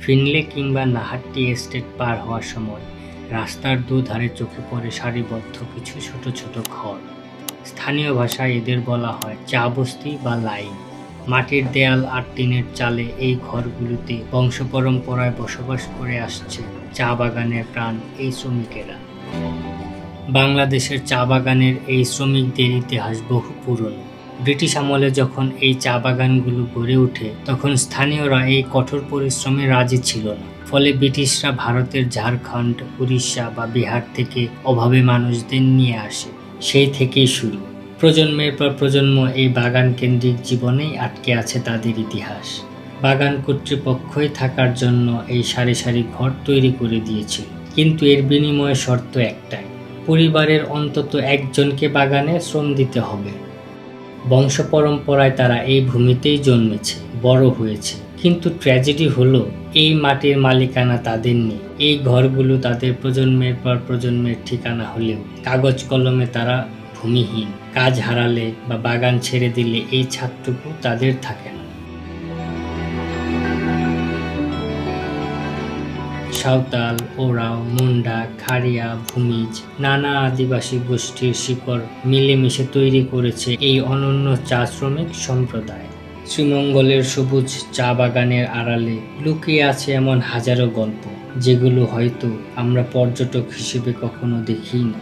Finlay কিংবা নাহাট্টি estate পার হওয়ার সময় রাস্তার দুধারে চোখে পড়ে সারিবদ্ধ কিছু ছোট ছোট ঘর। স্থানীয় ভাষায় এদের বলা হয় চা বস্তি বা লাইন। মাটির দেয়াল আর টিনের চালে এই ঘরগুলোতে বংশ পরম্পরায় বসবাস করে আসছে চা বাগানের প্রাণ এই শ্রমিকেরা। বাংলাদেশের চা বাগানের এই শ্রমিকদের ইতিহাস বহু পুরনো। ব্রিটিশ আমলে যখন এই চা বাগানগুলো গড়ে ওঠে তখন স্থানীয়রা এই কঠোর পরিশ্রমে রাজি ছিল না। ফলে ব্রিটিশরা ভারতের ঝাড়খণ্ড, উড়িষ্যা বা বিহার থেকে অভাবে মানুষদের নিয়ে আসে। সেই থেকেই শুরু। প্রজন্মের পর প্রজন্ম এই বাগান কেন্দ্রিক জীবনেই আটকে আছে তাদের ইতিহাস। বাগান কর্তৃপক্ষই থাকার জন্য এই সারি সারি ঘর তৈরি করে দিয়েছিল, কিন্তু এর বিনিময়ে শর্ত একটাই, পরিবারের অন্তত একজনকে বাগানে শ্রম দিতে হবে। বংশ পরম্পরায় তারা এই ভূমিতেই জন্মেছে, বড় হয়েছে। কিন্তু ট্র্যাজেডি হলো এই মাটির মালিকানা তাদের নেই। এই ঘরগুলো তাদের প্রজন্মের পর প্রজন্মের ঠিকানা হলেও কাগজ কলমে তারা ভূমিহীন। কাজ হারালে বা বাগান ছেড়ে দিলে এই ছাদটুকু তাদের থাকে না। সাঁওতাল, ওরাও, মুন্ডা, খাড়িয়া, ভূমিজ নানা আদিবাসী গোষ্ঠীর শিকড় মিলেমিশে তৈরি করেছে এই অনন্য চা শ্রমিক সম্প্রদায়। শ্রীমঙ্গলের সবুজ চা বাগানের আড়ালে লুকিয়ে আছে এমন হাজারো গল্প, যেগুলো হয়তো আমরা পর্যটক হিসেবে কখনো দেখিনি না।